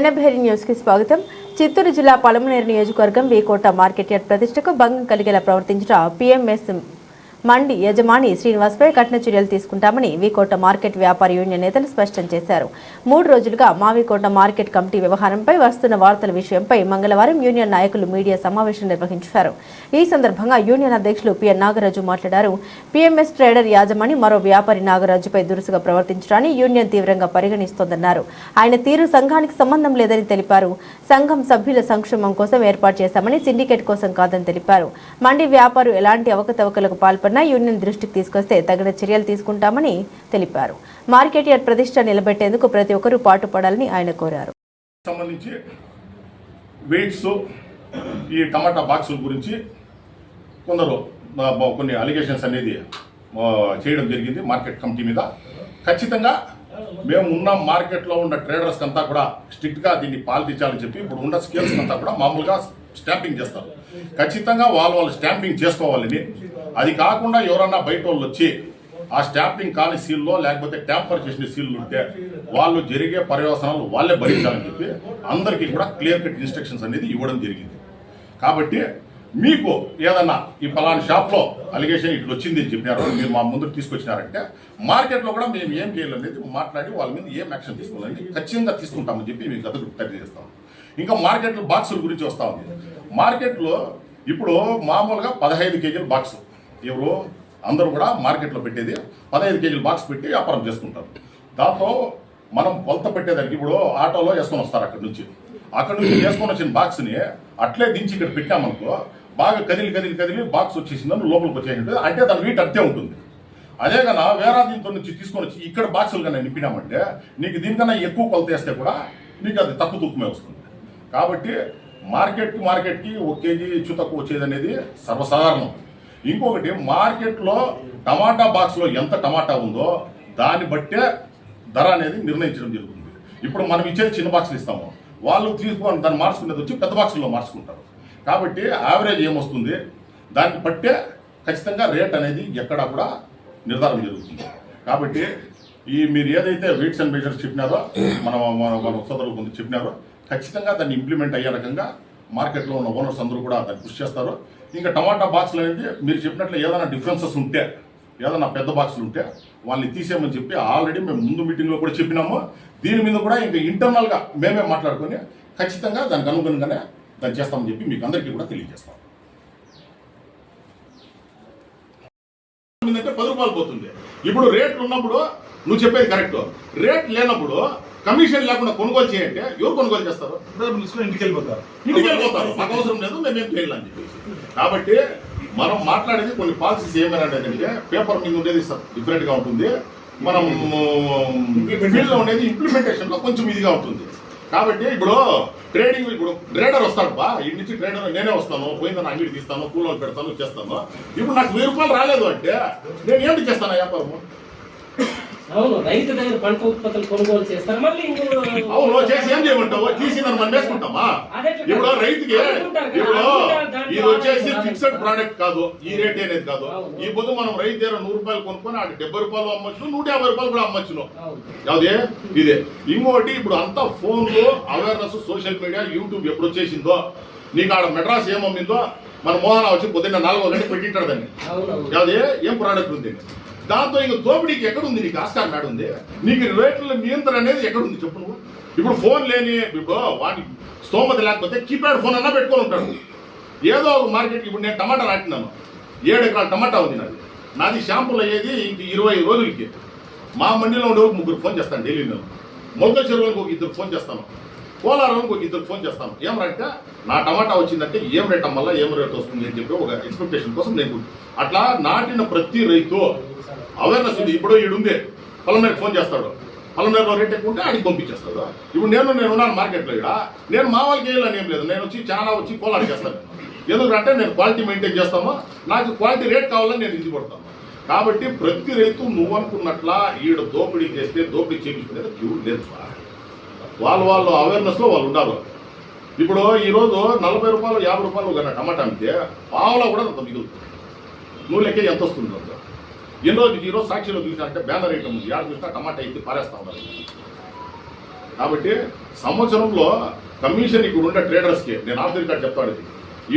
Janabheri news కి స్వాగతం. చిత్తూరు జిల్లా పలమనేరు నియోజకవర్గం వీకోట మార్కెట్ యార్డ్ ప్రతిష్టకు భంగం కలిగేలా ప్రవర్తించిన పిఎంఎస్ మండి యజమాని శ్రీనివాస్పై కఠిన చర్యలు తీసుకుంటామని వీకోట మార్కెట్ వ్యాపార యూనియన్ నేతలు స్పష్టం చేశారు. 3 రోజులుగా మావికోట మార్కెట్ కమిటీ వ్యవహారంపై వస్తున్న వార్తల విషయంపై మంగళవారం యూనియన్ నాయకులు మీడియా సమావేశం నిర్వహించారు. ఈ సందర్భంగా యూనియన్ అధ్యక్షులు పిఎన్ నాగరాజు మాట్లాడారు. పిఎంఎస్ ట్రేడర్ యాజమాని మరో వ్యాపారి నాగరాజుపై దురుసుగా ప్రవర్తించడాన్ని యూనియన్ తీవ్రంగా పరిగణిస్తోందన్నారు. ఆయన తీరు సంఘానికి సంబంధం లేదని తెలిపారు. సంఘం సభ్యుల సంక్షేమం కోసం ఏర్పాటు చేశామని, సిండికేట్ కోసం కాదని తెలిపారు. మండి వ్యాపారు ఎలాంటి అవకతవకలకు పాల్పడిన యూనియన్ దృష్టికి తీసుకొస్తే తగిన చర్యలు తీసుకుంటామని తెలిపారు. మార్కెట్ యార్డ్ ప్రతిష్ట నిలబెట్టేందుకు ప్రతి ఒక్కరూ పాటుపడాలని ఆయన కోరారు. సంబంధించి వెయిట్స్ ఈ టమాటా బాక్సుల గురించి కొన్ని అలిగేషన్స్ అనేది చేయడం జరిగింది మార్కెట్ కమిటీ మీద. ఖచ్చితంగా మేము ఉన్న మార్కెట్లో ఉన్న ట్రేడర్స్ అంతా కూడా స్ట్రిక్ట్గా దీన్ని పాల్పించాలని చెప్పి ఇప్పుడు ఉన్న స్కేల్స్ అంతా కూడా మామూలుగా స్టాంపింగ్ చేస్తారు. ఖచ్చితంగా వాళ్ళు స్టాంపింగ్ చేసుకోవాలని, అది కాకుండా ఎవరన్నా బయట వాళ్ళు వచ్చి ఆ స్టాంపింగ్ కాని సీల్లో లేకపోతే ట్యాంపర్ చేసిన సీల్లు ఉంటే వాళ్ళు జరిగే పర్యవసనాలు వాళ్ళే భరించాలని చెప్పి అందరికీ కూడా క్లియర్ కట్ ఇన్స్ట్రక్షన్స్ అనేది ఇవ్వడం జరిగింది. కాబట్టి మీకు ఏదన్నా ఈ పలానా షాప్లో అలిగేషన్ ఇట్లా వచ్చింది అని చెప్పినారు, మీరు మా ముందుకు తీసుకొచ్చినారంటే మార్కెట్లో కూడా మేము ఏం చేయాలనేది మాట్లాడి వాళ్ళ మీద ఏం యాక్షన్ తీసుకోవాలని ఖచ్చితంగా తీసుకుంటామని చెప్పి మీకు అదొకటి తెలియజేస్తాం. ఇంకా మార్కెట్లో బాక్సుల గురించి వస్తూ ఉంది. మార్కెట్లో ఇప్పుడు మామూలుగా 15 కేజీల బాక్స్ ఎవరు అందరూ కూడా మార్కెట్లో పెట్టేది 15 కేజీల బాక్స్ పెట్టి వ్యాపారం చేసుకుంటారు. దాంతో మనం కొలత పెట్టేదానికి ఇప్పుడు ఆటోలో వేసుకొని వస్తారు, అక్కడి నుంచి వేసుకొని వచ్చిన బాక్స్ని అట్లే దించి ఇక్కడ పెట్టామనుకో బాగా కదిలి బాక్స్ వచ్చేసిందని లోపలికి వచ్చేసింది అంటే దాని వెయిట్ అంతే ఉంటుంది. అదే కన్నా వేరే దీంతో నుంచి తీసుకొని వచ్చి ఇక్కడ బాక్సులు కన్నా నింపినామంటే నీకు దీనికన్నా ఎక్కువ కొలత వేస్తే కూడా నీకు అది తక్కువ తూకమే వస్తుంది. కాబట్టి మార్కెట్కి 1 కేజీ హెచ్చు తక్కువ వచ్చేది అనేది సర్వసాధారణం. ఇంకొకటి మార్కెట్లో టమాటా బాక్స్లో ఎంత టమాటా ఉందో దాన్ని బట్టే ధర అనేది నిర్ణయించడం జరుగుతుంది. ఇప్పుడు మనం ఇచ్చేది చిన్న బాక్సులు ఇస్తాము, వాళ్ళు తీసుకొని దాన్ని మార్చుకునేది వచ్చి పెద్ద బాక్సుల్లో మార్చుకుంటారు. కాబట్టి యావరేజ్ ఏమొస్తుంది దాన్ని బట్టే ఖచ్చితంగా రేట్ అనేది ఎక్కడా కూడా నిర్ధారణ జరుగుతుంది. కాబట్టి మీరు ఏదైతే వెయిట్స్ అండ్ మెజర్స్ చెప్పినారో మన సోదరులు కొంత చెప్పినారో ఖచ్చితంగా దాన్ని ఇంప్లిమెంట్ అయ్యే రకంగా మార్కెట్లో ఉన్న ఓనర్స్ అందరూ కూడా దాన్ని కృషి చేస్తారు. ఇంకా టమాటా బాక్సులు అనేది మీరు చెప్పినట్లు ఏదైనా డిఫరెన్సెస్ ఉంటే, ఏదైనా పెద్ద బాక్సులు ఉంటే వాళ్ళని తీసేయమని చెప్పి ఆల్రెడీ మేము ముందు మీటింగ్లో కూడా చెప్పినాము. దీని మీద కూడా ఇంకా ఇంటర్నల్గా మేమే మాట్లాడుకొని ఖచ్చితంగా దానికి అనుగుణంగానే దాన్ని చేస్తామని చెప్పి మీకు అందరికీ కూడా తెలియజేస్తాం. అంటే 10 రూపాయలు పోతుంది. ఇప్పుడు రేట్లు ఉన్నప్పుడు నువ్వు చెప్పేది కరెక్ట్, రేట్ లేనప్పుడు కమిషన్ లేకుండా కొనుగోలు చేయంటే ఎవరు కొనుగోలు చేస్తారు? ఇంటికి వెళ్ళిపోతారు. మాకు అవసరం లేదు, మేమేం చేయాలని చెప్పేసి. కాబట్టి మనం మాట్లాడేది కొన్ని పాలసీస్ ఏమైనా పేపర్ మీద ఉండేది డిఫరెంట్గా ఉంటుంది, మనం ఫీల్డ్లో ఉండేది ఇంప్లిమెంటేషన్లో కొంచెం ఇదిగా ఉంటుంది. కాబట్టి ఇప్పుడు ట్రేడర్ వస్తాడు బా, ఇంటి నుంచి ట్రేడర్ నేనే వస్తాను, పోయిందని అంగడి తీస్తాను, కూలోళ్ళు పెడతాను, చేస్తాను. ఇప్పుడు నాకు 1000 రూపాయలు రాలేదు అంటే నేను ఏంటి చేస్తాను వ్యాపారము? అవును, రైతు దగ్గర పంట ఉత్పత్తులు కొనుగోలు చేస్తారు. మళ్ళీ అవును, చేసి ఏం చేయమంటావు? తీసి మనం వేసుకుంటామా? ఇప్పుడు రైతుకి ఇప్పుడు ఇది వచ్చేసి ఫిక్స్డ్ ప్రోడక్ట్ కాదు, ఈ రేట్ అనేది కాదు. ఈ పొద్దు మనం రైతు దగ్గర 100 రూపాయలు కొనుక్కొని ఆడ 70 రూపాయలు అమ్మచ్చును, 150 రూపాయలు కూడా అమ్మచ్చును. అదే ఇదే. ఇంకోటి ఇప్పుడు అంతా ఫోన్లు అవేర్నెస్, సోషల్ మీడియా, యూట్యూబ్ ఎప్పుడు వచ్చేసిందో నీకు ఆడ మెడ్రాస్ ఏమమ్మిందో మన మోహన వచ్చి పొద్దున్న 4 గంటలు పెట్టింటాడు దాన్ని. అదే ఏం ప్రోడక్ట్ ఉంది దాంతో ఇంక దోపిడీకి ఎక్కడుంది? నీకు ఆస్కారం మేడ ఉంది? నీకు రేట్ల నియంత్రణ అనేది ఎక్కడుంది చెప్పు నువ్వు? ఇప్పుడు ఫోన్ లేని ఇప్పుడు వాటి స్తోమత లేకపోతే కీప్యాడ్ ఫోన్ అన్నా పెట్టుకొని ఉంటాడు. ఏదో ఒక మార్కెట్కి ఇప్పుడు నేను టమాటా నాటినాను, 7 ఎకరాల టమాటా ఉంది నాది షాంపుల్ అయ్యేది ఇంక 25 రోజులకి. మా మండీలో ఉండే 3 ఫోన్ చేస్తాను డైలీ. నేను మొలకల చెరువులకు 1 2 ఫోన్ చేస్తాను, కోలారంకి 1 2 ఫోన్ చేస్తాను. ఏమంటే నా టమాటా వచ్చిందంటే ఏం రేట్ అమ్మల్లా, ఏం రేట్ వస్తుంది అని చెప్పి ఒక ఎక్స్పెక్టేషన్ కోసం నేను అట్లా నాటిన ప్రతి రైతు అవేర్నెస్ ఉంది. ఇప్పుడు ఈడుంది పలమనేరుకి ఫోన్ చేస్తాడు, పలమనేరులో రేట్ ఎక్కువ ఉంటే ఆడికి పంపించేస్తాడు. ఇప్పుడు నేను ఉన్నాను మార్కెట్లో, ఇక్కడ నేను మా వాళ్ళకి వేయాలని ఏం లేదు, నేను వచ్చి కోలాడికి చేస్తాను. ఎందుకంటే నేను క్వాలిటీ మెయింటైన్ చేస్తాను, నాకు క్వాలిటీ రేట్ కావాలని నేను ఇది పడతాను. కాబట్టి ప్రతి రైతు నువ్వు అనుకున్నట్లా ఈడ దోపిడీ చేస్తే దోపిడీ చేయించుకునేది క్యూ లేదు. వాళ్ళు అవేర్నెస్లో వాళ్ళు ఉండాలి. ఇప్పుడు ఈరోజు 40 రూపాయలు 50 రూపాయలు కన్నా టమాటా అమ్మితే పావులో కూడా అంత మిగులుతుంది. నువ్వు లెక్క ఎంత వస్తుంది? ఈరోజు సాక్షిలో చూసినట్టే బ్యానర్ ఐటమ్ ఉంది, యాడ్ చూసినా టమాటా అయితే పారేస్తా ఉండాలి. కాబట్టి సంవత్సరంలో కమిషన్ ఇక్కడ ఉండే ట్రేడర్స్కి నేను ఆఫ్ ది రికార్డ్ చెప్తాను ఇది